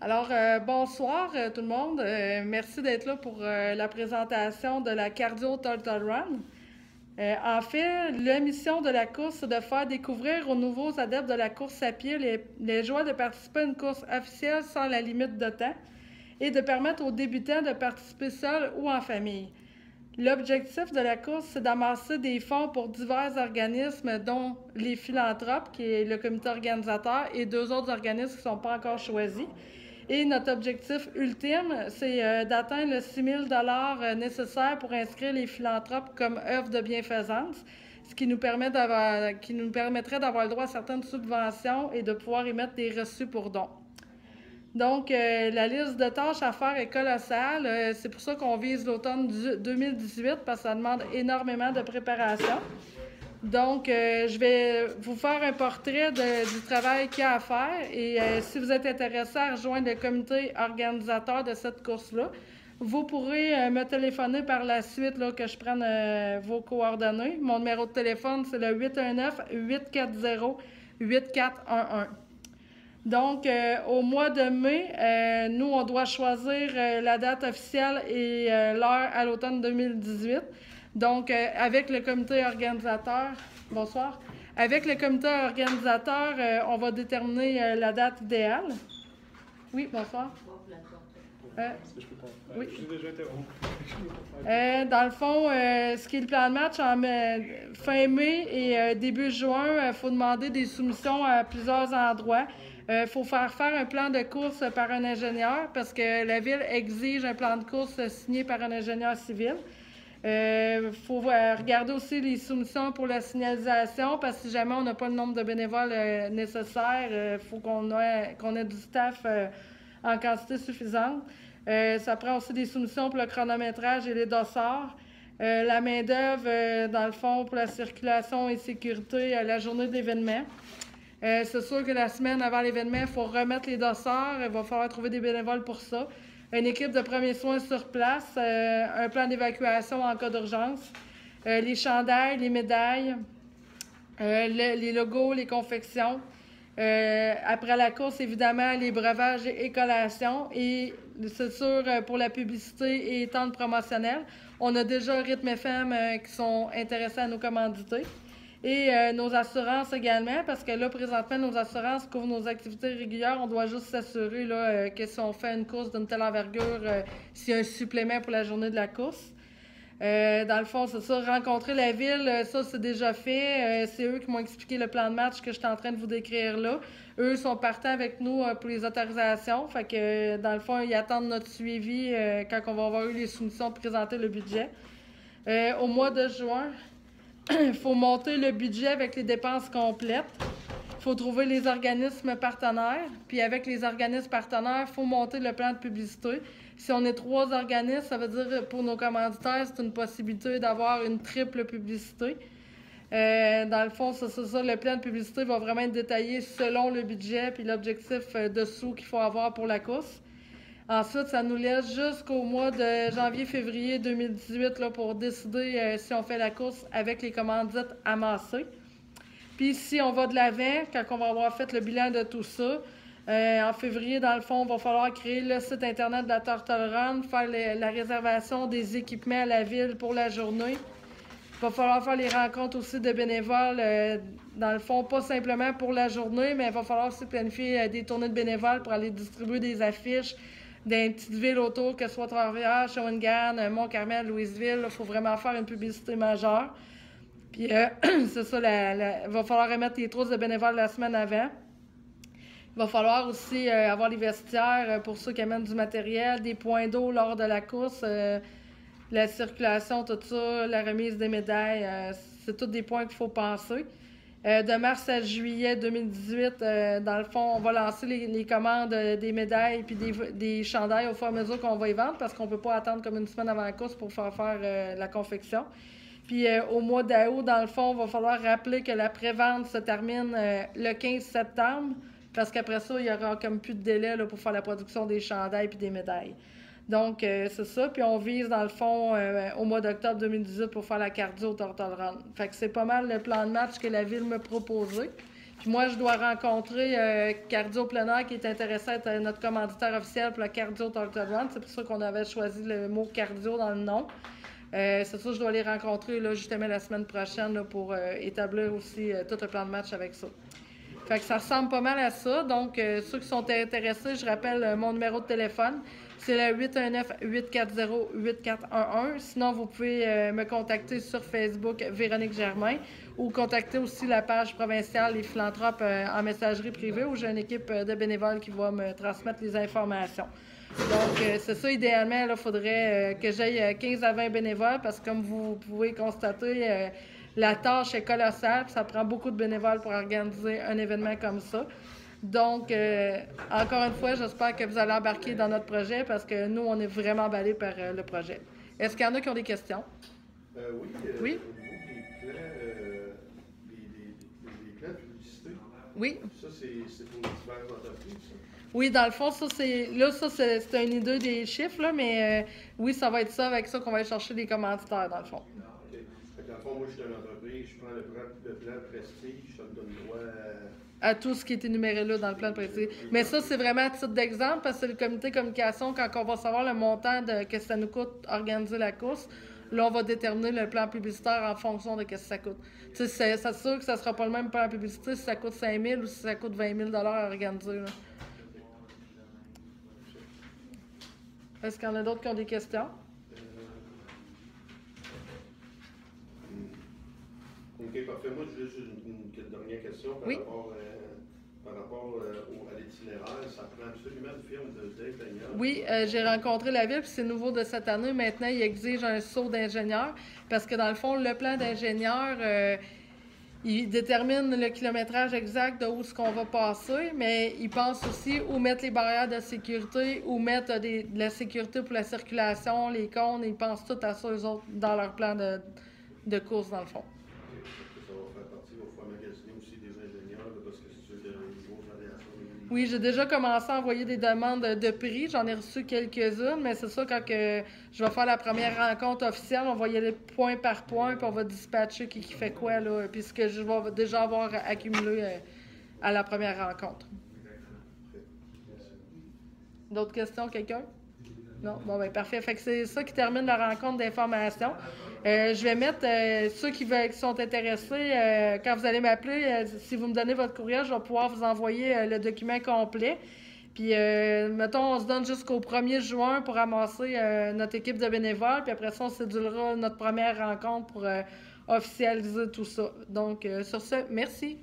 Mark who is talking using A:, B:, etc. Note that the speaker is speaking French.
A: Alors, bonsoir tout le monde. Merci d'être là pour la présentation de la Cardio Turtle Run. En fait, la mission de la course, c'est de faire découvrir aux nouveaux adeptes de la course à pied les joies de participer à une course officielle sans la limite de temps et de permettre aux débutants de participer seuls ou en famille. L'objectif de la course, c'est d'amasser des fonds pour divers organismes, dont les philanthropes, qui est le comité organisateur, et deux autres organismes qui ne sont pas encore choisis. Et notre objectif ultime, c'est d'atteindre le 6 000 nécessaire pour inscrire les philanthropes comme œuvre de bienfaisance, ce qui nous permettrait d'avoir le droit à certaines subventions et de pouvoir émettre des reçus pour dons. Donc, la liste de tâches à faire est colossale. C'est pour ça qu'on vise l'automne 2018 parce que ça demande énormément de préparation. Donc, je vais vous faire un portrait du travail qu'il y a à faire et si vous êtes intéressé à rejoindre le comité organisateur de cette course-là, vous pourrez me téléphoner par la suite là, que je prenne vos coordonnées. Mon numéro de téléphone, c'est le 819-840-8411. Donc, au mois de mai, nous, on doit choisir la date officielle et l'heure à l'automne 2018. Donc, avec le comité organisateur, bonsoir, avec le comité organisateur, on va déterminer la date idéale. Oui, bonsoir. Oui. Dans le fond, ce qui est le plan de match, en fin mai et début juin, il faut demander des soumissions à plusieurs endroits. Il faut faire un plan de course par un ingénieur parce que la ville exige un plan de course signé par un ingénieur civil. Il faut regarder aussi les soumissions pour la signalisation parce que si jamais on n'a pas le nombre de bénévoles nécessaire, il faut qu'on ait du staff en quantité suffisante. Ça prend aussi des soumissions pour le chronométrage et les dossards. La main-d'œuvre, dans le fond, pour la circulation et sécurité à la journée de l'événement. C'est sûr que la semaine avant l'événement, il faut remettre les dossards. Il va falloir trouver des bénévoles pour ça. Une équipe de premiers soins sur place, un plan d'évacuation en cas d'urgence, les chandails, les médailles, les logos, les confections. Après la course, évidemment, les breuvages et collations. Et c'est sûr, pour la publicité et tentes promotionnelles, on a déjà Rythme FM qui sont intéressés à nous commanditer. Et nos assurances également, parce que là, présentement, nos assurances couvrent nos activités régulières. On doit juste s'assurer là, que si on fait une course d'une telle envergure, s'il y a un supplément pour la journée de la course. Dans le fond, c'est ça, rencontrer la ville, ça c'est déjà fait. C'est eux qui m'ont expliqué le plan de match que je suis en train de vous décrire là. Eux sont partants avec nous pour les autorisations. Fait que dans le fond, ils attendent notre suivi quand on va avoir eu les soumissions pour présenter le budget. Au mois de juin, il faut monter le budget avec les dépenses complètes. Il faut trouver les organismes partenaires. Puis avec les organismes partenaires, il faut monter le plan de publicité. Si on est 3 organismes, ça veut dire pour nos commanditaires, c'est une possibilité d'avoir une triple publicité. Dans le fond, c'est ça, le plan de publicité va vraiment être détaillé selon le budget puis l'objectif dessous qu'il faut avoir pour la course. Ensuite, ça nous laisse jusqu'au mois de janvier-février 2018 là, pour décider si on fait la course avec les commandites amassées. Puis si on va de l'avant, quand on va avoir fait le bilan de tout ça, en février, dans le fond, il va falloir créer le site Internet de la Turtle Run, faire la réservation des équipements à la ville pour la journée. Il va falloir faire les rencontres aussi de bénévoles, dans le fond, pas simplement pour la journée, mais il va falloir aussi planifier des tournées de bénévoles pour aller distribuer des affiches dans les petites villes autour, que ce soit Trois-Rivières, Shawinigan, Mont-Carmel, Louisville. Il faut vraiment faire une publicité majeure. Puis, c'est ça, il va falloir remettre les trousses de bénévoles la semaine avant. Il va falloir aussi avoir les vestiaires pour ceux qui amènent du matériel, des points d'eau lors de la course, la circulation, tout ça, la remise des médailles. C'est tous des points qu'il faut penser. De mars à juillet 2018, dans le fond, on va lancer les commandes des médailles puis des chandails au fur et à mesure qu'on va y vendre parce qu'on ne peut pas attendre comme une semaine avant la course pour faire la confection. Puis au mois d'août, dans le fond, il va falloir rappeler que la pré-vente se termine le 15 septembre parce qu'après ça, il n'y aura comme plus de délai là, pour faire la production des chandails puis des médailles. Donc, c'est ça. Puis on vise, dans le fond, au mois d'octobre 2018 pour faire la cardio au Turtle Run. Fait que c'est pas mal le plan de match que la ville m'a proposé. Puis moi, je dois rencontrer Cardio Plein Air qui est intéressé à être notre commanditaire officiel pour le Cardio Total Run. C'est pour ça qu'on avait choisi le mot cardio dans le nom. C'est ça, je dois les rencontrer là, justement la semaine prochaine là, pour établir aussi tout le plan de match avec ça. Fait que ça ressemble pas mal à ça. Donc, ceux qui sont intéressés, je rappelle mon numéro de téléphone. C'est le 819-840-8411. Sinon, vous pouvez me contacter sur Facebook, Véronique Germain, ou contacter aussi la page provinciale Les Philanthropes en messagerie privée, où j'ai une équipe de bénévoles qui va me transmettre les informations. Donc, c'est ça, idéalement, il faudrait que j'aille 15 à 20 bénévoles, parce que comme vous pouvez constater, la tâche est colossale, puis ça prend beaucoup de bénévoles pour organiser un événement comme ça. Donc, encore une fois, j'espère que vous allez embarquer dans notre projet parce que nous, on est vraiment emballés par le projet. Est-ce qu'il y en a qui ont des questions?
B: Oui.
A: Oui?
B: Au niveau des plans de publicité,
A: Oui.
B: ça, c'est pour les diverses entreprises, ça?
A: Oui, dans le fond, ça, c'est une idée des chiffres, là, mais oui, ça va être ça, avec ça qu'on va aller chercher des commanditaires, dans le fond.
B: OK. Fait que dans le fond, moi, je suis une entreprise, je prends le plan Prestige, ça me donne droit
A: À tout ce qui est énuméré là dans le plan de précis. Mais ça, c'est vraiment à titre d'exemple, parce que c'est le comité de communication, quand on va savoir le montant que ça nous coûte organiser la course, là, on va déterminer le plan publicitaire en fonction de ce que ça coûte. Tu sais, c'est sûr que ça ne sera pas le même plan publicitaire si ça coûte 5 000 ou si ça coûte 20 000 à organiser. Là. Est-ce qu'il y en a d'autres qui ont des questions?
B: OK, parfait. Moi, j'ai juste une dernière question par rapport à l'itinéraire. Ça prend absolument une firme d'ingénieurs.
A: Oui, j'ai rencontré la ville, puis c'est nouveau de cette année. Maintenant, ils exigent un saut d'ingénieur, parce que dans le fond, le plan d'ingénieur, il détermine le kilométrage exact de où est-ce qu'on va passer, mais il pense aussi où mettre les barrières de sécurité, où mettre de la sécurité pour la circulation, les cônes, ils pensent tout à ça, eux autres, dans leur plan de course, dans le fond.
B: Ça va faire partie, il va falloir magasiner aussi des ingénieurs, là, parce que c'est sûr qu'il y a des grosses variations.
A: Oui, j'ai déjà commencé à envoyer des demandes de prix. J'en ai reçu quelques-unes, mais c'est ça, quand je vais faire la première rencontre officielle, on va y aller point par point, puis on va dispatcher qui fait quoi, là, puis ce que je vais déjà avoir accumulé à la première rencontre. D'autres questions, quelqu'un? Non? Bon, ben parfait. Fait que c'est ça qui termine la rencontre d'information. Je vais mettre ceux qui sont intéressés, quand vous allez m'appeler, si vous me donnez votre courriel, je vais pouvoir vous envoyer le document complet. Puis, mettons, on se donne jusqu'au 1er juin pour ramasser notre équipe de bénévoles. Puis après ça, on cédulera notre première rencontre pour officialiser tout ça. Donc, sur ce, merci.